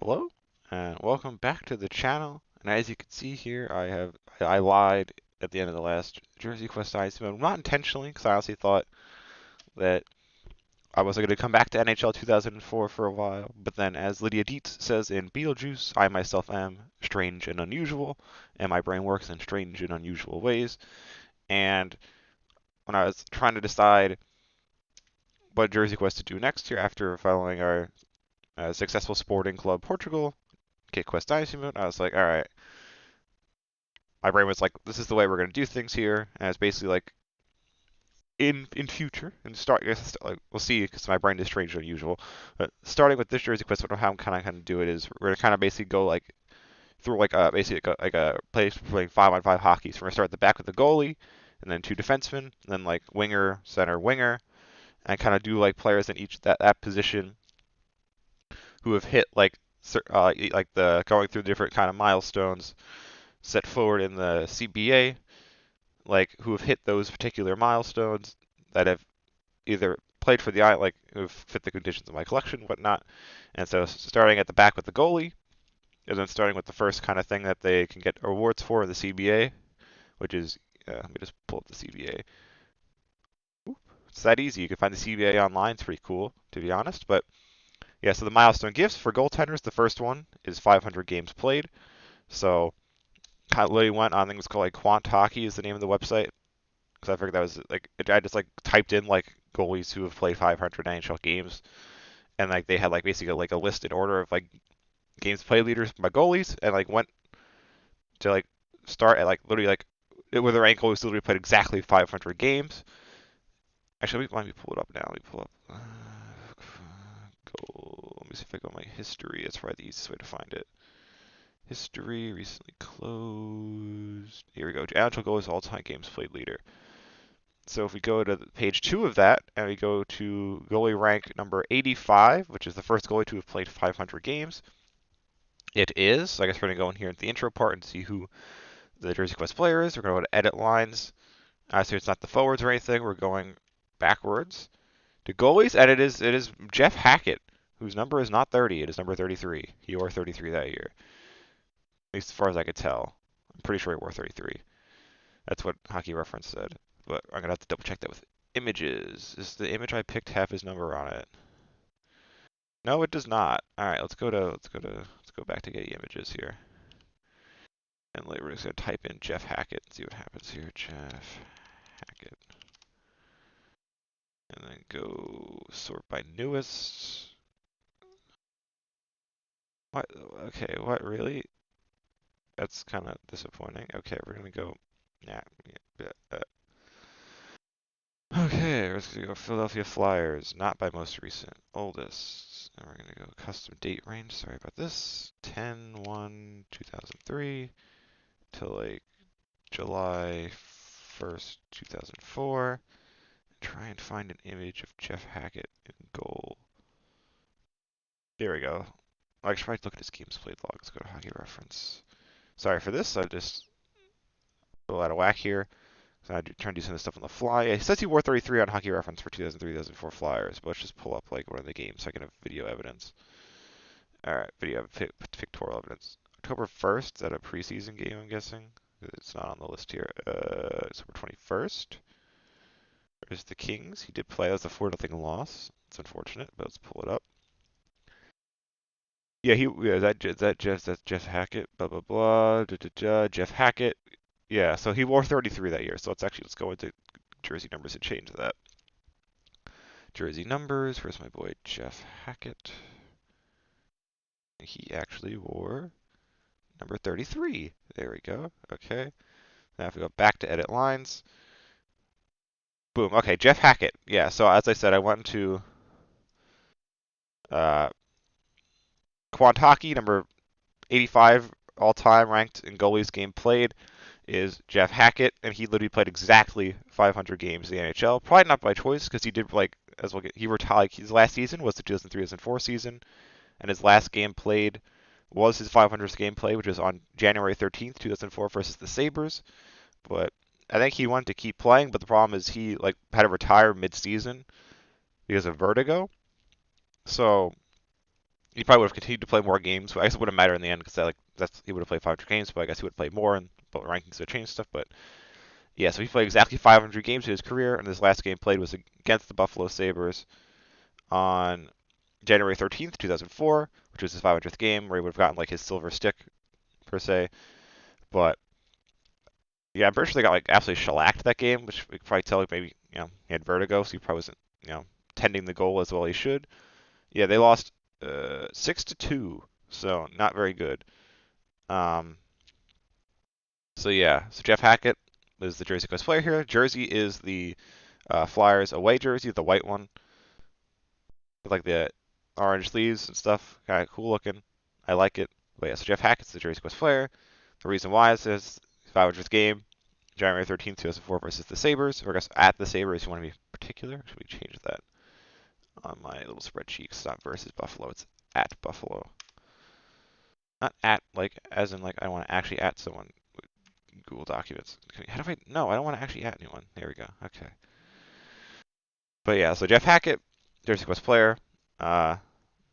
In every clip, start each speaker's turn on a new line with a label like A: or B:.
A: Hello and welcome back to the channel. And as you can see here, I lied at the end of the last Jersey Quest Dynasty mode, not intentionally, because I honestly thought that I wasn't going to come back to NHL 2004 for a while. But then, as Lydia Dietz says in Beetlejuice, I myself am strange and unusual, and my brain works in strange and unusual ways. And when I was trying to decide what Jersey Quest to do next year after following our successful Sporting Club Portugal Kit Quest Dynasty mode, I was like, all right. My brain was like, this is the way we're going to do things here, and it's basically like in future and start. Like, we'll see because my brain is strange and unusual. But starting with this Jersey Quest, how I'm kind of do it is we're gonna kind of basically go like through like a basically like a place for playing 5-on-5 hockey. So we're gonna start at the back with the goalie, and then two defensemen, and then like winger, center, winger, and kind of do like players in each that position who have hit like the going through different kind of milestones set forward in the CBA, like who have hit those particular milestones that have either played for the like who've fit the conditions of my collection, whatnot. And so starting at the back with the goalie, and then starting with the first kind of thing that they can get awards for in the CBA, which is let me just pull up the CBA. It's that easy. You can find the CBA online. It's pretty cool, to be honest. But yeah, so the milestone gifts for goaltenders, the first one is 500 games played. So kind of literally went on, I think it's called like Quant Hockey is the name of the website, because I figured that was like I just like typed in like goalies who have played 500 NHL games, and like they had like basically like a list in order of like games played leaders by goalies, and like went to like start at like literally like with their rank goalies literally played exactly 500 games. Actually, let me pull it up now. Let me pull up goal. Let me see if I go my history. That's probably the easiest way to find it. History recently closed. Here we go. NHL goalies all-time games played leader. So if we go to page 2 of that, and we go to goalie rank number 85, which is the first goalie to have played 500 games, it is, so I guess we're going to go in here at the intro part and see who the Jersey Quest player is. We're going to go to edit lines. So it's not the forwards or anything. We're going backwards to goalies, and it is Jeff Hackett, whose number is not 30. It is number 33. He wore 33 that year, at least as far as I could tell. I'm pretty sure he wore 33. That's what Hockey Reference said, but I'm gonna have to double check that with images. Does the image I picked have his number on it? No, it does not. All right, let's go back to Getty Images here, and we're just gonna type in Jeff Hackett and see what happens here. Jeff Hackett, and then go sort by newest. What? Okay, what really? That's kind of disappointing. Okay, we're gonna go. Yeah. Okay, let's go Philadelphia Flyers, not by most recent, oldest. And we're going to go custom date range, sorry about this, 10/1/2003 to like July 1st, 2004. Try and find an image of Jeff Hackett in goal. There we go. I should probably look at his games played log. Let's go to Hockey Reference. Sorry for this, I just a little out of whack here. So I'm trying to do some of this stuff on the fly. It says he wore 33 on Hockey Reference for 2003-2004 Flyers, but let's just pull up like one of the games so I can have video evidence. All right, video pictorial evidence. October 1st at a preseason game, I'm guessing. It's not on the list here. October 21st. There's the Kings. He did play. That was a 4-0 loss. It's unfortunate, but let's pull it up. Yeah, that's Jeff Hackett. Blah blah blah. Jeff Hackett. Yeah, so he wore 33 that year. So let's go into jersey numbers and change that. Jersey numbers. Where's my boy Jeff Hackett? He actually wore number 33. There we go. Okay. Now if we go back to edit lines. Boom. Okay, Jeff Hackett. Yeah, so as I said, I went into Quant Hockey, number 85 all-time ranked in goalies game played is Jeff Hackett, and he literally played exactly 500 games in the NHL. Probably not by choice, because he did like as well. He retired. Like, his last season was the 2003-2004 season, and his last game played was his 500th game play, which was on January 13th, 2004 versus the Sabres. But I think he wanted to keep playing, but the problem is he like had to retire mid-season because of vertigo. So he probably would have continued to play more games. But I guess it wouldn't matter in the end because he would have played 500 games, but I guess he would have played more, and but rankings would change stuff. But yeah, so he played exactly 500 games in his career, and his last game played was against the Buffalo Sabres on January 13th, 2004, which was his 500th game, where he would have gotten like his silver stick per se. But yeah, I'm pretty sure they got like absolutely shellacked that game, which we could probably tell like maybe he had vertigo, so he probably wasn't tending the goal as well as he should. Yeah, they lost 6-2, so not very good. Um, so yeah, so Jeff Hackett is the Jersey Quest player here. Jersey is the Flyers away jersey, the white one with like the orange sleeves and stuff. Kind of cool looking. I like it. But yeah, so Jeff Hackett's the Jersey Quest player. The reason why is his 500th game, January 13th, 2004 versus the Sabres. Or I guess at the Sabres, you want to be particular. Should we change that on my little spreadsheet? It's not versus Buffalo, it's at Buffalo. Not at, like, as in, like, I want to actually at someone. Google Documents. How do I? No, I don't want to actually at anyone. There we go. Okay. But yeah, so Jeff Hackett, Jersey Quest player.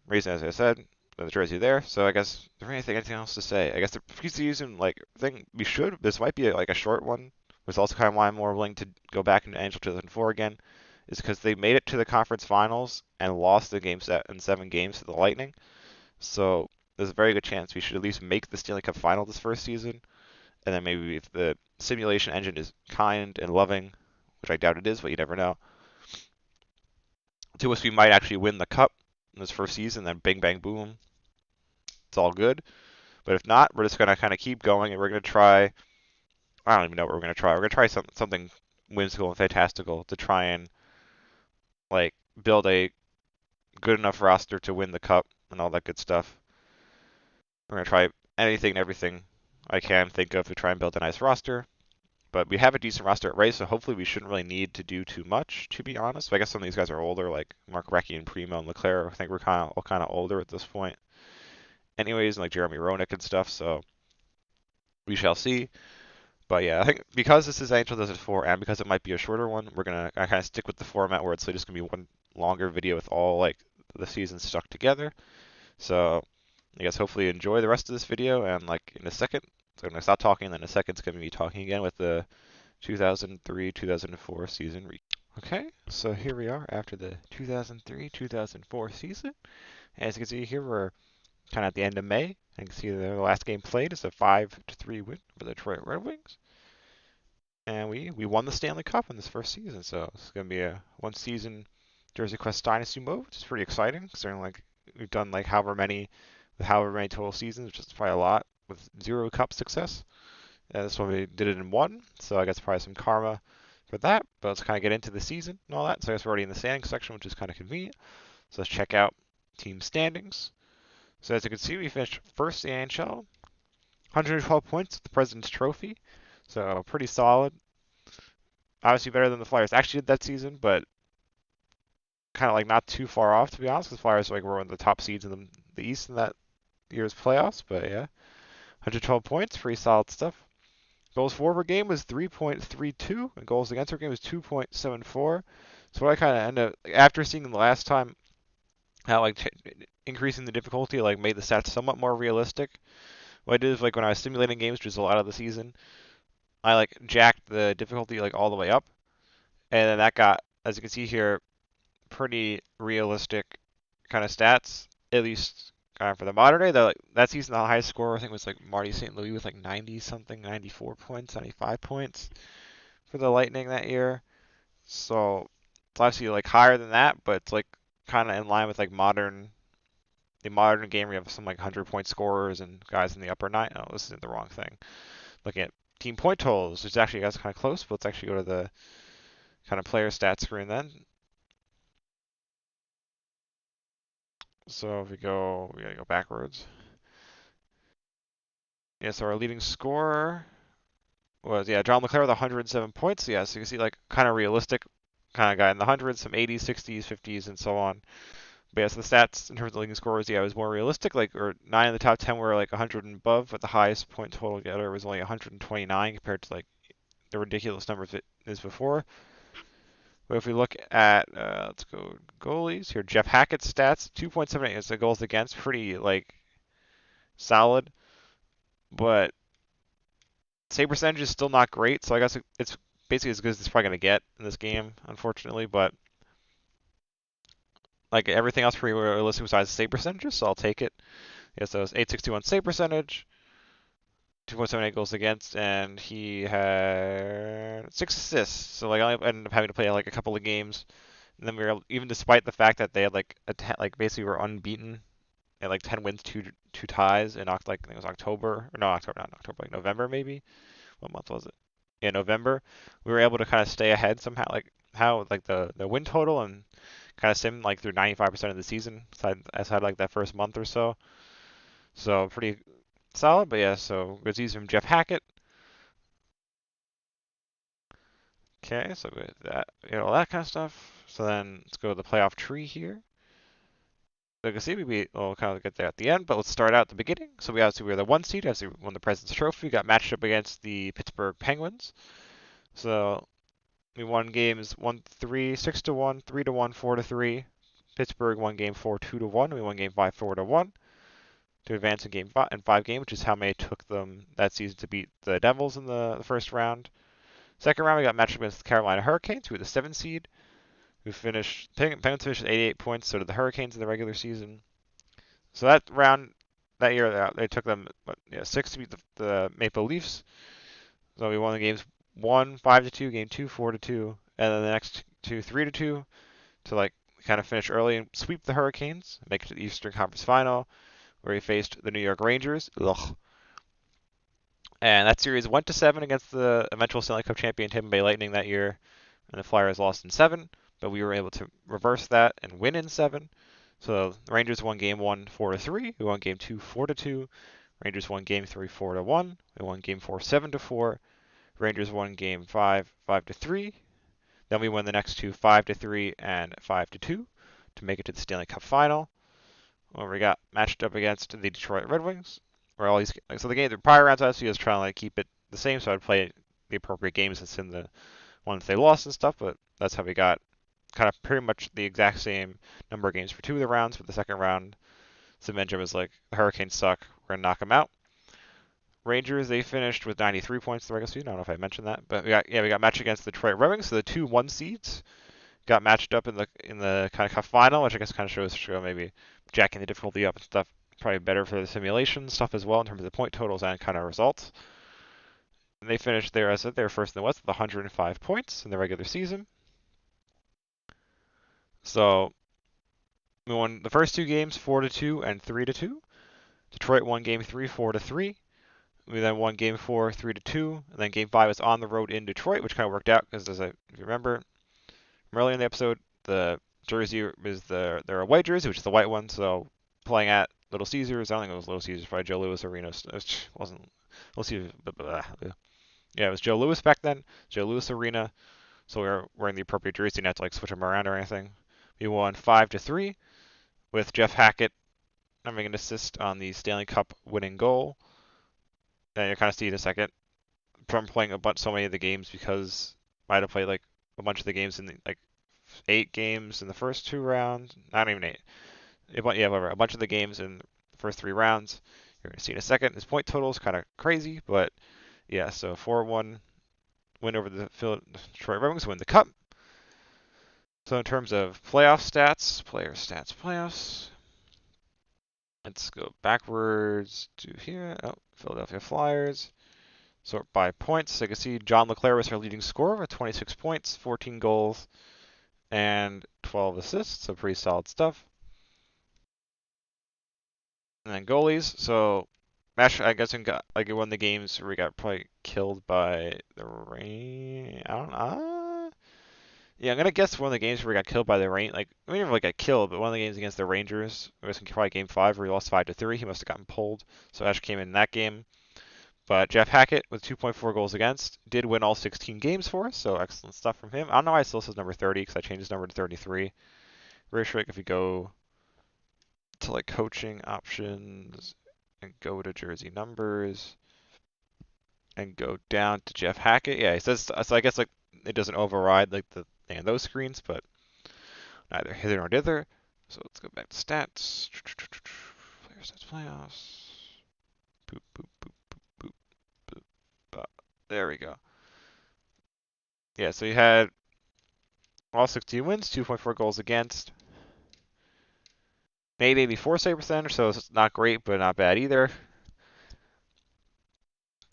A: Reason, as I said, the jersey there. So I guess is there anything else to say? I guess the preseason like thing we should. This might be like a short one. Was also kind of why I'm more willing to go back into NHL 2004 again, is because they made it to the conference finals and lost the game set in 7 games to the Lightning. So there's a very good chance we should at least make the Stanley Cup final this first season. And then maybe if the simulation engine is kind and loving, which I doubt it is, but you never know, to us we might actually win the cup in this first season. Then bing bang boom, it's all good. But if not, we're just gonna kind of keep going, and we're gonna try. I don't even know what we're gonna try. We're gonna try something whimsical and fantastical to try and like build a good enough roster to win the cup and all that good stuff. We're gonna try anything and everything I can think of to try and build a nice roster. But we have a decent roster at race, so hopefully we shouldn't really need to do too much, to be honest. But I guess some of these guys are older, like Mark Recchi and Primo and Leclerc. I think we're all kind of older at this point. Anyways, and like Jeremy Roenick and stuff, so we shall see. But yeah, I think because this is NHL 2004 and because it might be a shorter one, we're gonna kind of stick with the format where it's just gonna be one longer video with all like the seasons stuck together. So I guess hopefully you enjoy the rest of this video, and like in a second, so I'm gonna stop talking, and then in a second it's gonna be talking again with the 2003-2004 season. Okay, so here we are after the 2003-2004 season. As you can see here, we're kind of at the end of May. You can see the last game played is a 5-3 win for the Detroit Red Wings. And we won the Stanley Cup in this first season, so it's going to be a one-season Jersey Quest Dynasty mode, which is pretty exciting, considering like we've done like however many total seasons, which is probably a lot, with 0 cup success. And this one we did it in 1, so I guess probably some karma for that. But let's kind of get into the season and all that. So I guess we're already in the standings section, which is kind of convenient. So let's check out team standings. So as you can see, we finished first in the NHL, 112 points with the President's Trophy. So pretty solid. Obviously better than the Flyers actually did that season, but kind of like not too far off, to be honest, because Flyers like were one of the top seeds in the East in that year's playoffs. But yeah, 112 points, pretty solid stuff. Goals for per game was 3.32, and goals against per game was 2.74. So what I kind of end up, after seeing the last time how like increasing the difficulty like made the stats somewhat more realistic. What I did is like when I was simulating games, which is a lot of the season, I like jacked the difficulty like all the way up, and then that got, as you can see here, pretty realistic kind of stats, at least kind of for the modern day. That season, the highest score I think was like Marty St. Louis with like 90 something, 94 points, 95 points for the Lightning that year. So it's obviously like higher than that, but it's like kind of in line with like the modern game where you have some like 100-point scorers and guys in the upper nine. Oh, this isn't the wrong thing. Looking at team point totals, which actually guys kind of close, but let's actually go to the kind of player stats screen then. So if we gotta go backwards. Yeah, so our leading scorer was, John Leclerc with 107 points. Yeah, so you can see like kind of realistic kind of guy in the hundreds, some 80s, 60s, 50s, and so on. But yeah, so the stats in terms of leading scorers, it was more realistic. Like, or 9 of the top 10 were like 100 and above, but the highest point total getter was only 129 compared to like the ridiculous numbers it is before. But if we look at, let's go goalies here, Jeff Hackett's stats, 2.78 is the goals against, pretty like solid, but save percentage is still not great. So I guess it's basically as good as it's probably gonna get in this game, unfortunately. But like everything else pretty realistic besides save percentages, so I'll take it. Yeah, so it's 861 save percentage, 2.78 goals against, and he had 6 assists. So like I ended up having to play like a couple of games, and then we were even despite the fact that they had like like basically were unbeaten at like 10 wins, two ties in like I think it was October or no October not October like November maybe. What month was it? Yeah, November. We were able to kind of stay ahead somehow, like how like the win total and kind of sim like through 95% of the season aside like that first month or so. So pretty solid, but yeah, so Grizzlies from Jeff Hackett. Okay, so with that, all that kind of stuff. So then let's go to the playoff tree here. So you can see we'll kind of get there at the end, but let's start out at the beginning. So we obviously were the 1 seed, obviously won the President's Trophy, got matched up against the Pittsburgh Penguins. So we won games 1-3, 6-1, 3-1, 4-3. Pittsburgh won game 4, 2-1. We won game 5, 4-1 to advance in game 5 game, which is how many took them that season to beat the Devils in the first round. Second round, we got matched up against the Carolina Hurricanes, who were the 7 seed, who finished Penguins finished with 88 points. So did the Hurricanes in the regular season. So that year, they took them 6 to beat the Maple Leafs. So we won the games 1, 5-2, game 2, 4-2, and then the next 2, 3-2 to like kind of finish early and sweep the Hurricanes, make it to the Eastern Conference Final, where he faced the New York Rangers. Ugh. And that series went to 7 against the eventual Stanley Cup champion Tampa Bay Lightning that year, and the Flyers lost in 7, but we were able to reverse that and win in 7. So the Rangers won game 1, 4-3. We won game 2, 4-2. Rangers won game 3, 4-1. We won game 4, 7-4. Rangers won game 5, 5-3. Then we won the next two, 5-3 and 5-2 to make it to the Stanley Cup final, where we got matched up against the Detroit Red Wings. Where all these so the prior rounds obviously was trying to like keep it the same, so I'd play the appropriate games that's in the ones they lost and stuff. But that's how we got kind of pretty much the exact same number of games for 2 of the rounds. But the second round, Sabenja was like, the Hurricanes suck, we're gonna knock them out. Rangers, they finished with 93 points the regular season. I don't know if I mentioned that, but we got matched against the Detroit Red Wings, so the 2 1 seeds got matched up in the kind of cup final, which I guess kind of shows maybe jacking the difficulty up and stuff. Probably better for the simulation stuff as well in terms of the point totals and kind of results. And they finished there, as I said, they were first in the West with 105 points in the regular season. So we won the first 2 games 4-2 and 3-2. Detroit won game 3 4-3. We then won game 4 3-2, and then game 5 was on the road in Detroit, which kind of worked out because, if you remember from earlier in the episode, the jersey is their away jersey, which is the white one. So playing at Little Caesars, I don't think it was Little Caesars, probably Joe Louis Arena. It wasn't Little Caesars. Yeah, it was Joe Louis back then, Joe Louis Arena. So we were wearing the appropriate jersey, not to like switch them around or anything. We won 5-3 with Jeff Hackett having an assist on the Stanley Cup winning goal. And you'll kind of see in a second from playing so many of the games because I had to play like a bunch of the games in like 8 games in the first 2 rounds. Not even 8. Whatever. A bunch of the games in the first 3 rounds. You're going to see in a second. His point total is kind of crazy, but yeah, so 4-1 win over the Detroit Red Wings to win the Cup. So in terms of playoff stats, player stats, playoffs. Let's go backwards to here. Oh, Philadelphia Flyers. Sort by points. So you can see John LeClair was our leading scorer with 26 points, 14 goals, and 12 assists. So pretty solid stuff. And then goalies. So Mash, I guess, got like one of the games where we got probably killed by the rain. I don't know. Yeah, I'm gonna guess one of the games where we got killed by the rain. Like we never like got killed, but one of the games against the Rangers, it was probably game 5 where we lost 5-3. He must have gotten pulled. So Ash came in that game. But Jeff Hackett with 2.4 goals against did win all 16 games for us, so excellent stuff from him. I don't know why it still says number 30 because I changed his number to 33. Very sure if you go to like coaching options and go to jersey numbers and go down to Jeff Hackett, yeah, it says so. I guess like it doesn't override like the thing on those screens, but neither hither nor thither. So let's go back to stats. Player stats playoffs. Boop, boop, boop, boop, boop, boop. There we go. Yeah, so you had all 16 wins, 2.4 goals against. Made 84 save percentage, so it's not great, but not bad either.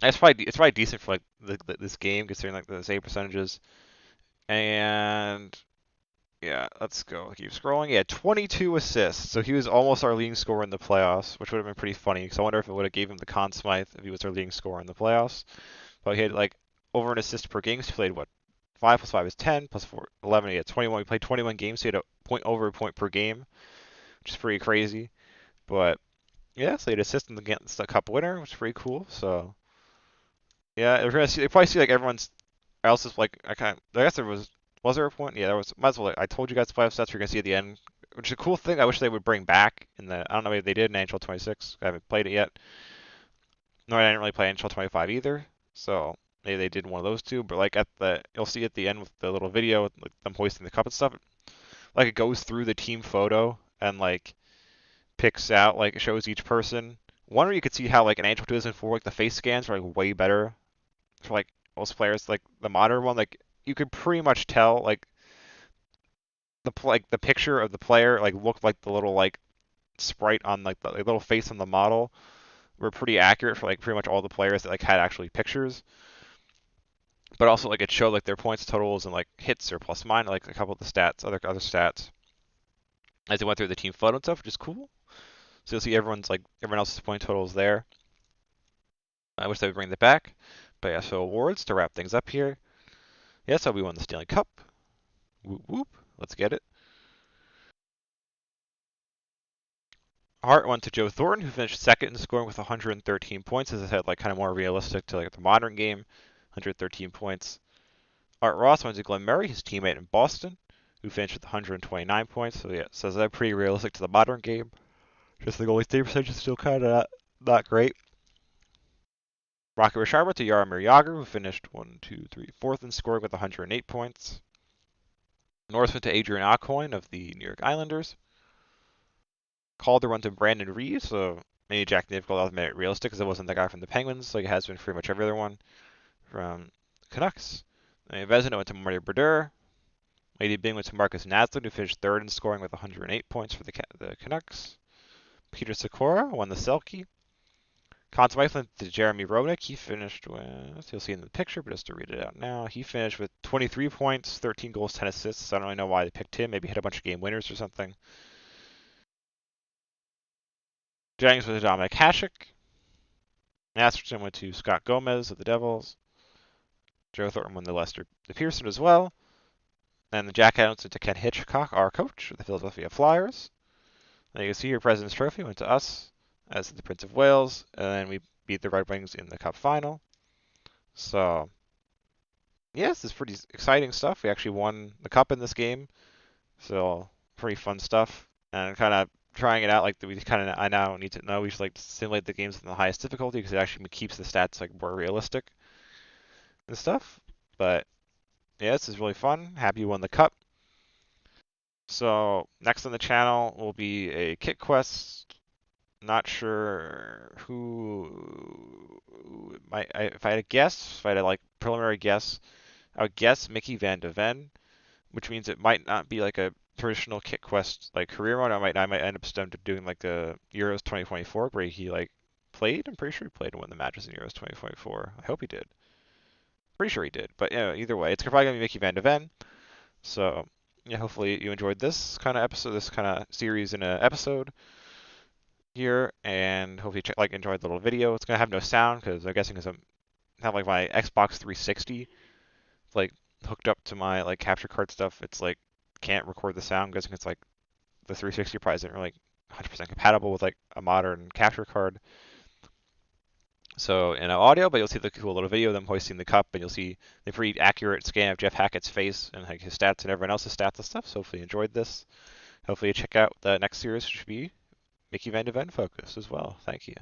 A: It's probably decent for like this game considering like the save percentages. And yeah, let's go. Keep scrolling. Yeah, 22 assists. So he was almost our leading scorer in the playoffs, which would have been pretty funny. Because I wonder if it would have gave him the Conn Smythe if he was our leading scorer in the playoffs. But he had like over an assist per game. So he played what? 5 plus 5 is 10 plus 4 11. He had 21. He played 21 games. So he had over a point per game, which is pretty crazy. But yeah, so he had assist in the Cup winner, which is pretty cool. So yeah, we're gonna see. They probably see like everyone's else's like I guess there was there a point? Yeah, there was. Might as well. I told you guys 5 sets. You're gonna see at the end, which is a cool thing. I wish they would bring back in the. I don't know. Maybe they did in NHL 26. I haven't played it yet. No, I didn't really play NHL 25 either. So maybe they did one of those two. But like you'll see at the end with the little video, with like them hoisting the cup and stuff. Like it goes through the team photo and like picks out like it shows each person. One where you could see how like in NHL 2004, like the face scans are like way better for like most players. Like the modern one, like you could pretty much tell like the picture of the player like looked like the little like sprite on like the little face on the model were pretty accurate for like pretty much all the players that like had actually pictures. But also like it showed like their points totals and like hits or plus minus like a couple of the stats, other stats as they went through the team photo and stuff, which is cool. So you'll see everyone else's point totals there. I wish they would bring that back. But yeah, so awards to wrap things up here. Yeah, so we won the Stanley Cup. Whoop whoop. Let's get it. Hart went to Joe Thornton, who finished second in scoring with 113 points. As I said, like kind of more realistic to like the modern game, 113 points. Art Ross went to Glenn Murray, his teammate in Boston, who finished with 129 points. So yeah, so that's pretty realistic to the modern game. Just the goalie save percentage is still kind of not great. Rocket Richard went to Jaromir Jagr, who finished 4th in scoring with 108 points. Norris went to Adrian Aucoin of the New York Islanders. Calder went to Brandon Reed, so maybe Jack Neifgold made it realistic because it wasn't the guy from the Penguins, like it has been pretty much every other one from Canucks. And Vezina went to Marty Brodeur. Lady Byng went to Marcus Naslund, who finished 3rd in scoring with 108 points for the Canucks. Peter Sikora won the Selke. Conn Smythe went to Jeremy Roenick. He finished with, you'll see in the picture, but just to read it out now, he finished with 23 points, 13 goals, 10 assists. I don't really know why they picked him. Maybe hit a bunch of game winners or something. Jennings went to Dominic Hasek. Masterson went to Scott Gomez of the Devils. Joe Thornton won the Pearson as well. And the Jack Adams went to Ken Hitchcock, our coach of the Philadelphia Flyers. And you can see your President's Trophy went to us, as did the Prince of Wales. And then we beat the Red Wings in the Cup final. So, yes, this is pretty exciting stuff. We actually won the Cup in this game. So, pretty fun stuff. And kind of trying it out, like I now need to know we should like simulate the games in the highest difficulty because it actually keeps the stats like more realistic and stuff. But yeah, this is really fun. Happy you won the Cup. So next on the channel will be a kit quest. Not sure who if I had a guess, if I had a like preliminary guess, I would guess Mickey Van de Ven, which means it might not be like a traditional kit quest like career mode. I might end up doing like the Euros 2024 where he like played. I'm pretty sure he played in one of the matches in Euros 2024. I hope he did. Pretty sure he did. But yeah, either way, it's probably gonna be Mickey Van de Ven. So yeah, hopefully you enjoyed this kind of episode, this kind of series in an episode here, and hopefully you enjoyed the little video. It's gonna have no sound because I'm guessing because I have like my Xbox 360 like hooked up to my like capture card stuff. It's like can't record the sound. I'm guessing it's like the 360 probably isn't really 100% compatible with like a modern capture card. So in audio, but you'll see the cool little video of them hoisting the cup, and you'll see the pretty accurate scan of Jeff Hackett's face and like his stats and everyone else's stats and stuff. So hopefully you enjoyed this. Hopefully you check out the next series, which should be Mickey Van de Ven focus as well. Thank you.